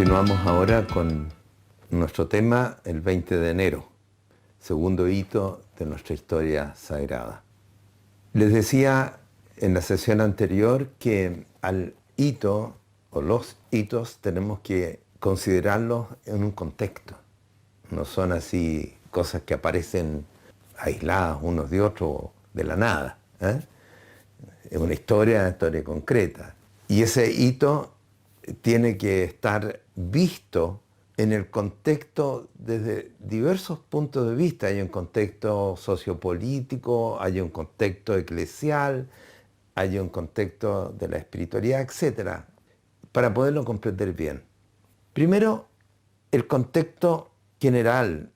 Continuamos ahora con nuestro tema, el 20 de enero, segundo hito de nuestra historia sagrada. Les decía en la sesión anterior que al hito o los hitos tenemos que considerarlos en un contexto. No son así cosas que aparecen aisladas unos de otros de la nada. Es una historia concreta. Y ese hito tiene que estar visto en el contexto desde diversos puntos de vista. Hay un contexto sociopolítico, hay un contexto eclesial, hay un contexto de la espiritualidad, etc., para poderlo comprender bien. Primero, el contexto general.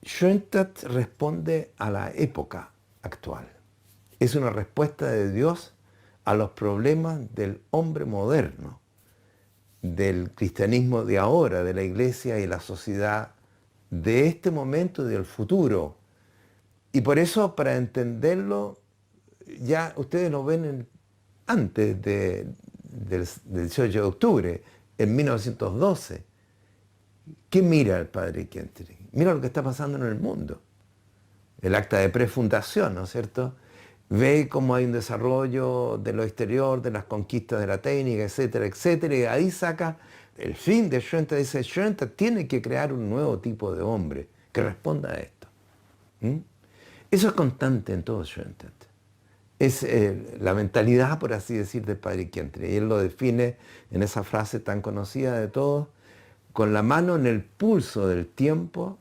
Schoenstatt responde a la época actual. Es una respuesta de Dios a los problemas del hombre moderno, del cristianismo de ahora, de la iglesia y la sociedad de este momento y del futuro. Y por eso, para entenderlo, ya ustedes lo ven antes del 18 de octubre, en 1912. ¿Qué mira el padre Kentrich? Mira lo que está pasando en el mundo. El acta de prefundación, ¿no es cierto? Ve cómo hay un desarrollo de lo exterior, de las conquistas de la técnica, etcétera, etcétera, y ahí saca el fin de Schoenstatt. Dice, Schoenstatt tiene que crear un nuevo tipo de hombre que responda a esto. Eso es constante en todo Schoenstatt. Es la mentalidad, por así decir, del padre Kentrich. Y él lo define en esa frase tan conocida de todos, con la mano en el pulso del tiempo,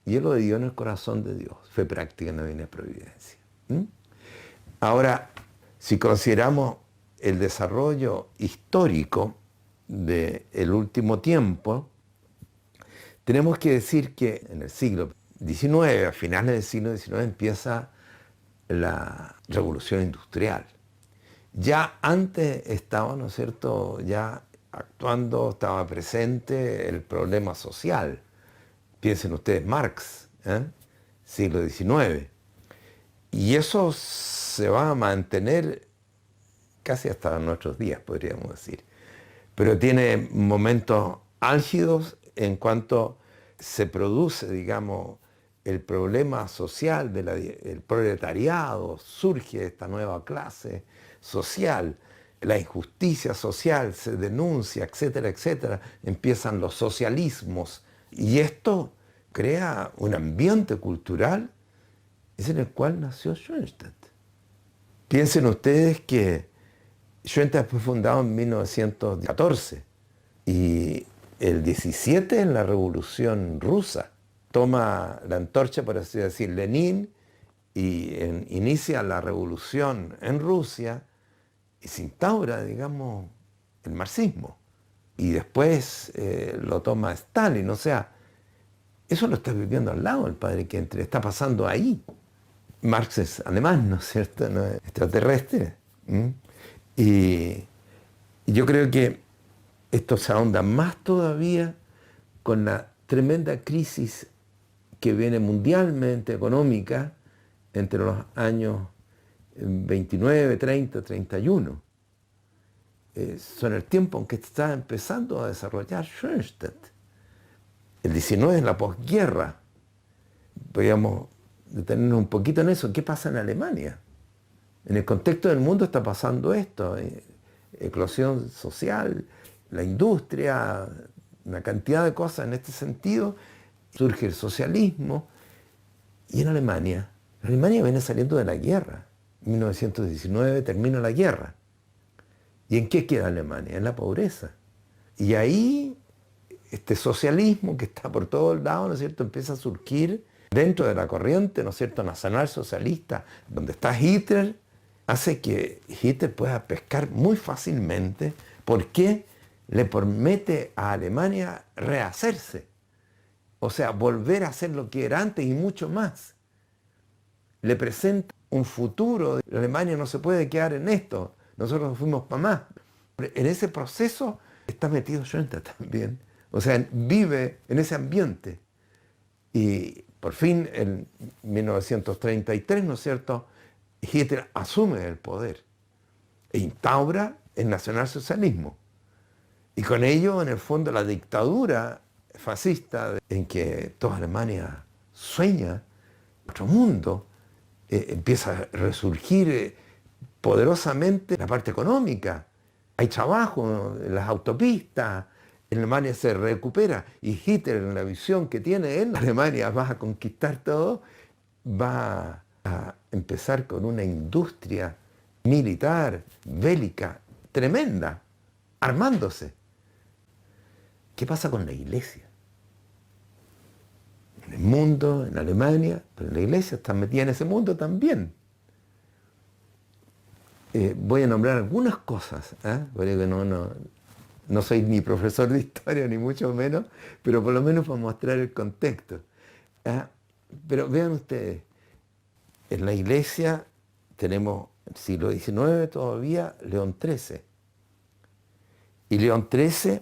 y él lo dio en el corazón de Dios. Fe práctica en la divina providencia. Ahora, si consideramos el desarrollo histórico del último tiempo, tenemos que decir que en el siglo XIX, a finales del siglo XIX, empieza la revolución industrial. Ya antes estaba, ¿no es cierto?, ya actuando, estaba presente el problema social. Piensen ustedes, Marx, siglo XIX. Y eso se va a mantener casi hasta nuestros días, podríamos decir. Pero tiene momentos álgidos en cuanto se produce, digamos, el problema social del proletariado, surge esta nueva clase social, la injusticia social se denuncia, etcétera, etcétera. Empiezan los socialismos y esto crea un ambiente cultural es en el cual nació Schoenstatt. Piensen ustedes que Schoenstatt fue fundado en 1914 y el 17 en la Revolución Rusa toma la antorcha, por así decir, Lenin, y inicia la revolución en Rusia y se instaura, digamos, el marxismo. Y después lo toma Stalin. O sea, eso lo está viviendo al lado el padre Kentrich, está pasando ahí. Marx es alemán, ¿no es cierto? ¿No? Extraterrestre. Y yo creo que esto se ahonda más todavía con la tremenda crisis que viene mundialmente económica entre los años 29, 30, 31. Son el tiempo en que está empezando a desarrollar Schoenstatt. El 19 es la posguerra. Podríamos detenernos un poquito en eso. ¿Qué pasa en Alemania? En el contexto del mundo está pasando esto. Eclosión social, la industria, una cantidad de cosas en este sentido. Surge el socialismo. Y en Alemania viene saliendo de la guerra. En 1919 termina la guerra. ¿Y en qué queda Alemania? En la pobreza. Y ahí este socialismo que está por todos lados, ¿no es cierto?, empieza a surgir dentro de la corriente, ¿no es cierto?, nacionalsocialista, donde está Hitler, hace que Hitler pueda pescar muy fácilmente porque le promete a Alemania rehacerse. O sea, volver a ser lo que era antes y mucho más. Le presenta un futuro. Alemania no se puede quedar en esto. Nosotros fuimos para más. En ese proceso está metido Schoenstatt también. O sea, vive en ese ambiente. Y por fin, en 1933, ¿no es cierto?, Hitler asume el poder e instaura el nacionalsocialismo. Y con ello, en el fondo, la dictadura fascista en que toda Alemania sueña, otro mundo, empieza a resurgir poderosamente la parte económica. Hay trabajo en las autopistas, en Alemania se recupera y Hitler, en la visión que tiene él, Alemania va a conquistar todo, va a empezar con una industria militar, bélica, tremenda, armándose. ¿Qué pasa con la iglesia? En el mundo, en Alemania, pero la iglesia está metida en ese mundo también. Voy a nombrar algunas cosas, porque no soy ni profesor de historia, ni mucho menos, pero por lo menos para mostrar el contexto. Pero vean ustedes, en la iglesia tenemos, el siglo XIX todavía, León XIII. Y León XIII,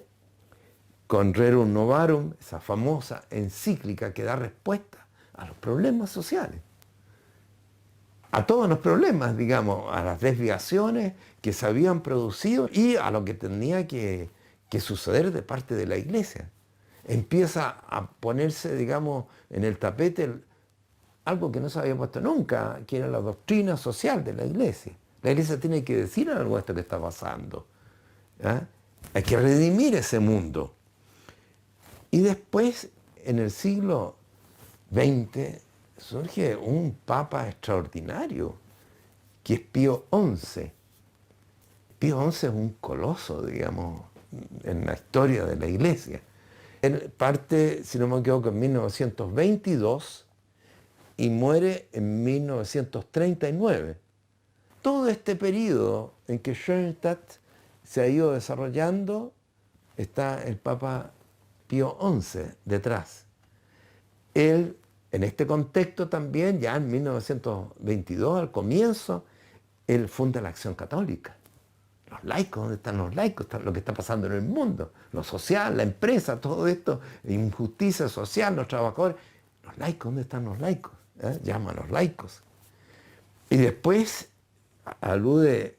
con Rerum Novarum, esa famosa encíclica que da respuesta a los problemas sociales. A todos los problemas, digamos, a las desviaciones que se habían producido y a lo que tenía que suceder de parte de la iglesia. Empieza a ponerse, digamos, en el tapete algo que no se había puesto nunca, que era la doctrina social de la iglesia. La iglesia tiene que decir algo de esto que está pasando. Hay que redimir ese mundo. Y después, en el siglo XX, surge un papa extraordinario, que es Pío XI. Pío XI es un coloso, digamos, en la historia de la iglesia. Él parte, si no me equivoco, en 1922 y muere en 1939. Todo este periodo en que Schoenstatt se ha ido desarrollando, está el Papa Pío XI detrás. Él, en este contexto también, ya en 1922, al comienzo, él funda la Acción Católica. Los laicos, ¿dónde están los laicos? Está lo que está pasando en el mundo, lo social, la empresa, todo esto, injusticia social, los trabajadores. Los laicos, ¿dónde están los laicos? Llama a los laicos. Y después alude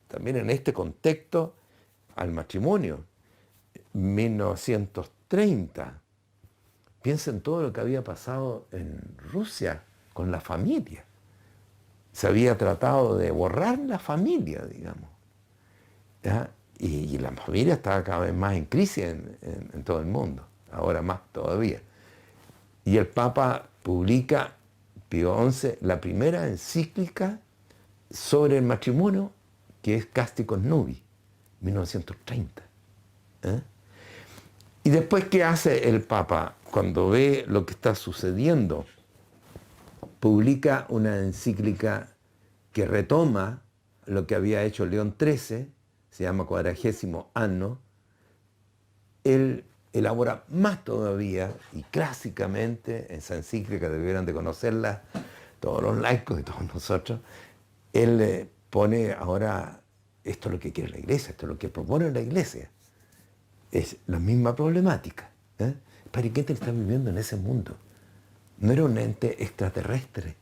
también en este contexto al matrimonio. 1930. Piensa en todo lo que había pasado en Rusia con la familia. Se había tratado de borrar la familia, digamos. Y la familia estaba cada vez más en crisis en todo el mundo, ahora más todavía. Y el Papa publica, Pío XI, la primera encíclica sobre el matrimonio, que es Casticos Nubi, 1930. Y después, ¿qué hace el Papa? Cuando ve lo que está sucediendo, publica una encíclica que retoma lo que había hecho León XIII, se llama Quadragésimo Anno. Él elabora más todavía, y clásicamente, esa encíclica debieran de conocerla todos los laicos y todos nosotros. Él pone ahora, esto es lo que quiere la iglesia, esto es lo que propone la iglesia. Es la misma problemática. ¿Para qué te está viviendo en ese mundo? No era un ente extraterrestre.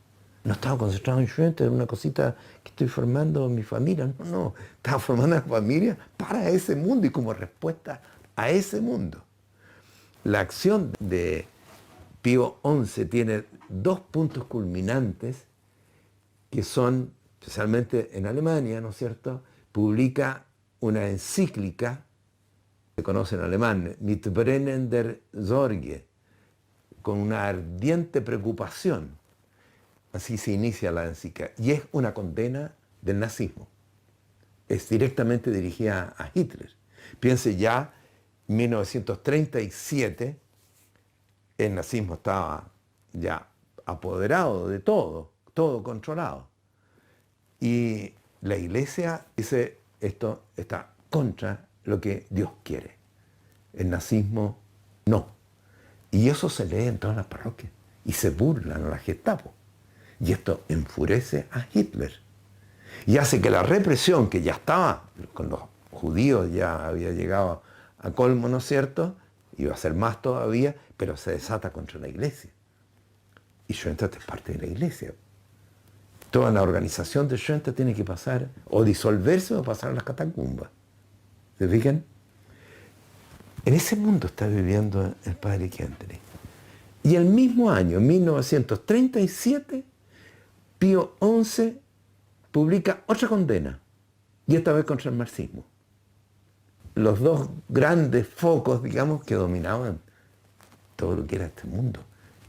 No estaba concentrado en Schoenstatt, en una cosita que estoy formando en mi familia. No. Estaba formando una familia para ese mundo y como respuesta a ese mundo. La acción de Pío XI tiene dos puntos culminantes que son, especialmente en Alemania, ¿no es cierto? Publica una encíclica, se conoce en alemán, Mit brennender Sorge, con una ardiente preocupación. Así se inicia la encíclica. Y es una condena del nazismo. Es directamente dirigida a Hitler. Piense ya, en 1937, el nazismo estaba ya apoderado de todo, todo controlado. Y la iglesia dice, esto está contra lo que Dios quiere. El nazismo, no. Y eso se lee en todas las parroquias. Y se burlan a la Gestapo. Y esto enfurece a Hitler. Y hace que la represión que ya estaba con los judíos, ya había llegado a colmo, ¿no es cierto? Iba a ser más todavía, pero se desata contra la iglesia. Y Schoenstatt es parte de la iglesia. Toda la organización de Schoenstatt tiene que pasar, o disolverse o pasar a las catacumbas. ¿Se fijan? En ese mundo está viviendo el padre Kentenich. Y el mismo año, en 1937, Pío XI publica otra condena, y esta vez contra el marxismo. Los dos grandes focos, digamos, que dominaban todo lo que era este mundo.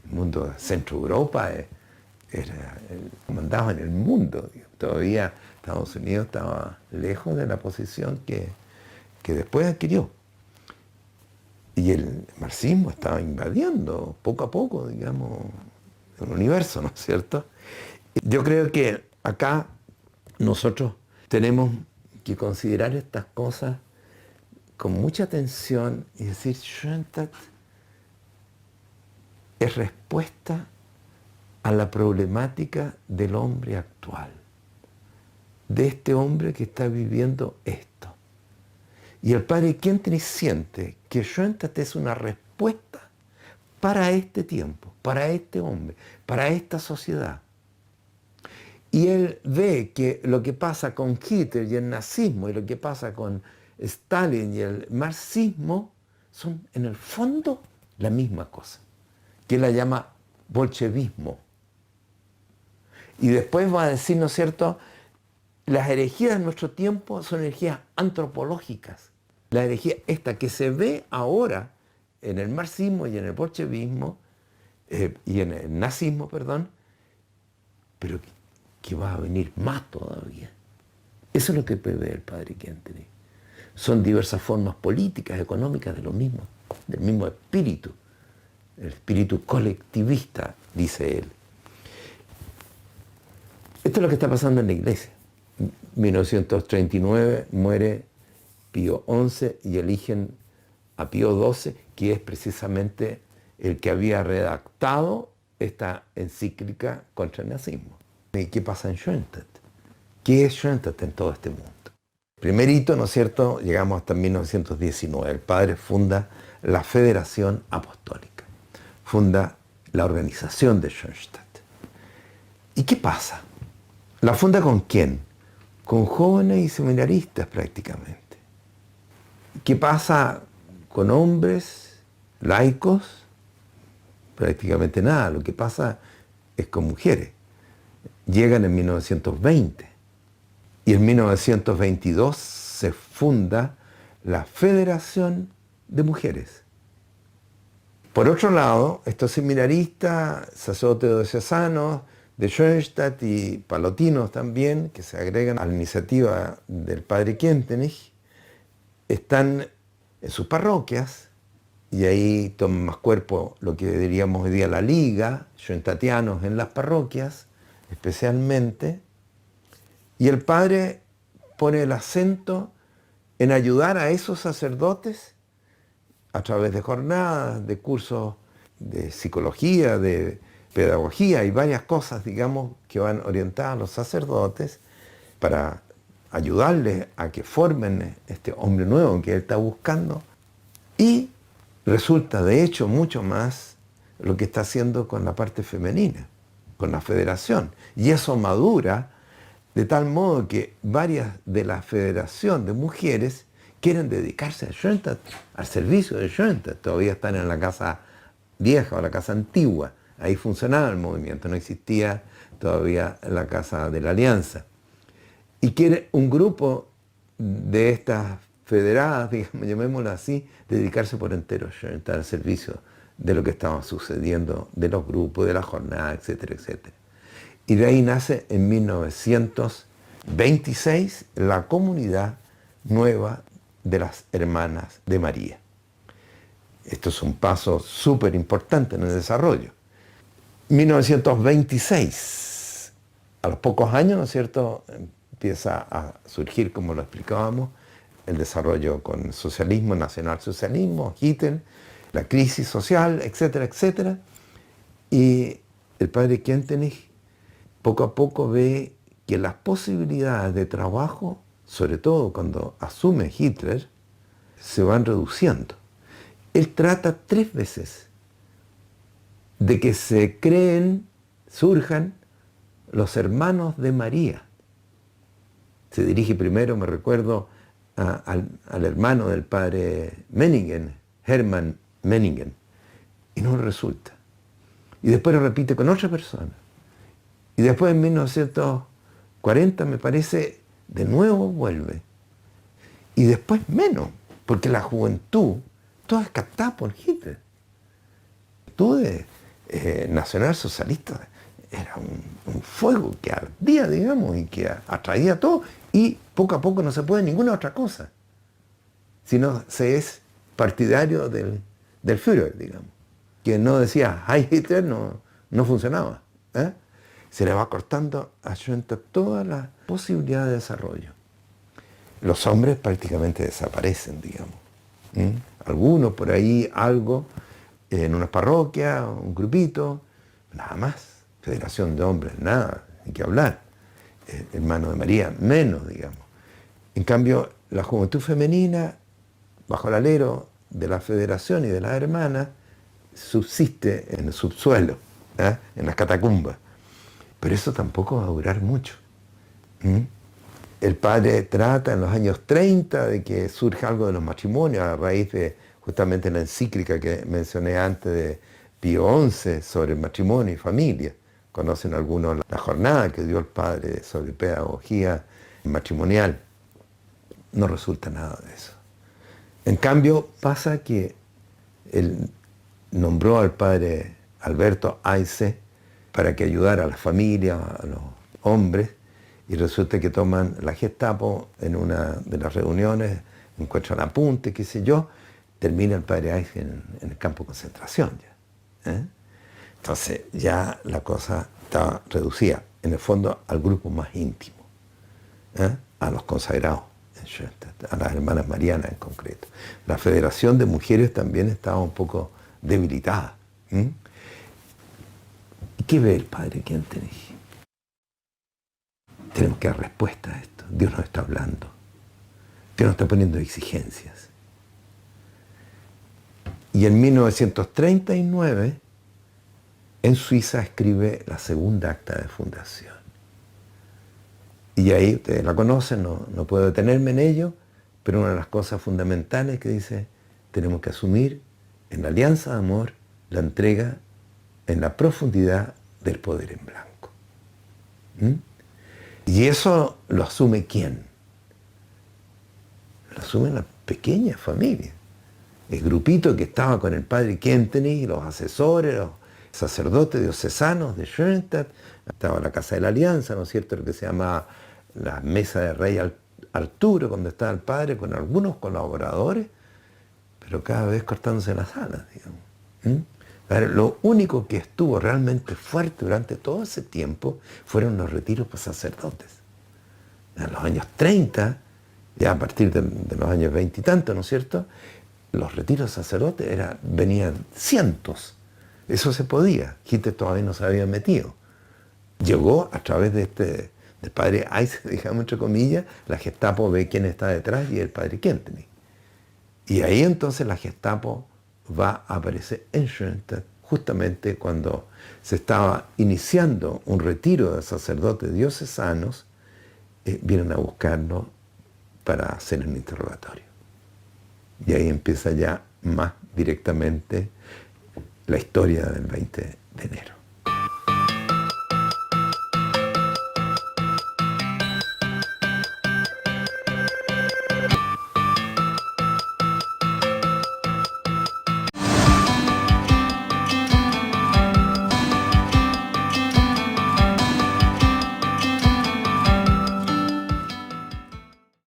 El mundo de Centro Europa mandaba en el mundo. Todavía Estados Unidos estaba lejos de la posición que después adquirió. Y el marxismo estaba invadiendo poco a poco, digamos, el universo, ¿no es cierto? Yo creo que acá nosotros tenemos que considerar estas cosas con mucha atención y decir, Schoenstatt es respuesta a la problemática del hombre actual, de este hombre que está viviendo esto. Y el padre Kentenich siente que Schoenstatt es una respuesta para este tiempo, para este hombre, para esta sociedad. Y él ve que lo que pasa con Hitler y el nazismo y lo que pasa con Stalin y el marxismo son en el fondo la misma cosa, que él la llama bolchevismo. Y después va a decir, ¿no es cierto?, las herejías de nuestro tiempo son herejías antropológicas. La herejía esta que se ve ahora en el marxismo y en el bolchevismo, y en el nazismo, perdón, pero que va a venir más todavía. Eso es lo que prevé el padre Kentenich. Son diversas formas políticas, económicas de lo mismo, del mismo espíritu, el espíritu colectivista, dice él. Esto es lo que está pasando en la iglesia. En 1939 muere Pío XI y eligen a Pío XII, que es precisamente el que había redactado esta encíclica contra el nazismo. ¿Y qué pasa en Schoenstatt? ¿Qué es Schoenstatt en todo este mundo? Primer hito, ¿no es cierto? Llegamos hasta 1919. El padre funda la Federación Apostólica. Funda la organización de Schoenstatt. ¿Y qué pasa? ¿La funda con quién? Con jóvenes y seminaristas prácticamente. ¿Qué pasa con hombres laicos? Prácticamente nada. Lo que pasa es con mujeres. Llegan en 1920 y en 1922 se funda la Federación de Mujeres. Por otro lado, estos seminaristas, sacerdotes diocesanos de Schoenstatt y palotinos también, que se agregan a la iniciativa del padre Kentenich, están en sus parroquias, y ahí toma más cuerpo lo que diríamos hoy día la liga, schoenstattianos en las parroquias, especialmente, y el padre pone el acento en ayudar a esos sacerdotes a través de jornadas, de cursos de psicología, de pedagogía y varias cosas, digamos, que van orientadas a los sacerdotes para ayudarles a que formen este hombre nuevo que él está buscando. Y resulta, de hecho, mucho más lo que está haciendo con la parte femenina, con la federación. Y eso madura de tal modo que varias de la federación de mujeres quieren dedicarse a Schoenstatt, al servicio de Schoenstatt. Todavía están en la casa vieja o la casa antigua. Ahí funcionaba el movimiento, no existía todavía la casa de la Alianza. Y quiere un grupo de estas federadas, digamos, llamémoslo así, dedicarse por entero a Schoenstatt, al servicio de lo que estaba sucediendo, de los grupos, de la jornada, etcétera, etcétera. Y de ahí nace en 1926 la comunidad nueva de las Hermanas de María. Esto es un paso súper importante en el desarrollo. 1926, a los pocos años, ¿no es cierto?, empieza a surgir, como lo explicábamos, el desarrollo con el socialismo, nacionalsocialismo, Hitler, la crisis social, etcétera, etcétera. Y el padre Kentenich poco a poco ve que las posibilidades de trabajo, sobre todo cuando asume Hitler, se van reduciendo. Él trata 3 veces de que se creen, surjan los hermanos de María. Se dirige primero, me recuerdo, al hermano del padre Meiningen, Hermann Meiningen, y no le resulta. Y después lo repite con otra persona. Y después en 1940, me parece, de nuevo vuelve. Y después menos, porque la juventud, toda es captada por Hitler. La juventud nacionalsocialista era un fuego que ardía, digamos, y que atraía todo, y poco a poco no se puede ninguna otra cosa, sino se es partidario del Führer, digamos. Quien no decía Heil Hitler no funcionaba. Se le va cortando a Schoenstatt toda la posibilidad de desarrollo. Los hombres prácticamente desaparecen, digamos. Algunos por ahí, algo, en una parroquia, un grupito, nada más. Federación de hombres, nada, ni que hablar. Hermano de María, menos, digamos. En cambio, la juventud femenina, bajo el alero de la federación y de las hermanas, subsiste en el subsuelo, en las catacumbas. Pero eso tampoco va a durar mucho. El padre trata en los años 30 de que surja algo de los matrimonios a raíz de justamente la encíclica que mencioné antes de Pío XI sobre matrimonio y familia. Conocen algunos la jornada que dio el padre sobre pedagogía matrimonial. No resulta nada de eso. En cambio, pasa que él nombró al padre Alberto Ayse para que ayudara a las familias, a los hombres, y resulta que toman la Gestapo en una de las reuniones, encuentran apuntes, qué sé yo, termina el padre Ayse en el campo de concentración ya. Entonces ya la cosa estaba reducida, en el fondo, al grupo más íntimo, a los consagrados, a las hermanas marianas en concreto. La Federación de Mujeres también estaba un poco debilitada. ¿Y qué ve el padre Kentenich? Tenemos que dar respuesta a esto. Dios nos está hablando. Dios nos está poniendo exigencias. Y en 1939, en Suiza escribe la segunda acta de fundación. Y ahí, ustedes la conocen, no puedo detenerme en ello, pero una de las cosas fundamentales que dice, tenemos que asumir en la alianza de amor la entrega en la profundidad del poder en blanco. Y eso lo asume ¿quién? Lo asume la pequeña familia. El grupito que estaba con el padre Kentenich, los asesores, los sacerdotes diocesanos de Schoenstatt, estaba la Casa de la Alianza, ¿no es cierto?, lo que se llama la Mesa de Rey Arturo, donde estaba el padre con algunos colaboradores, pero cada vez cortándose las alas, digamos. Lo único que estuvo realmente fuerte durante todo ese tiempo fueron los retiros para sacerdotes. En los años 30, ya a partir de los años 20 y tanto, ¿no es cierto?, los retiros sacerdotes venían cientos. Eso se podía. Hitler todavía no se había metido. Llegó a través del padre Ayse, digamos entre comillas, la Gestapo ve quién está detrás y el padre Kentenich. Y ahí entonces la Gestapo va a aparecer en Schoenstatt justamente cuando se estaba iniciando un retiro de sacerdotes diocesanos, vienen a buscarlo para hacer un interrogatorio. Y ahí empieza ya más directamente la historia del 20 de enero.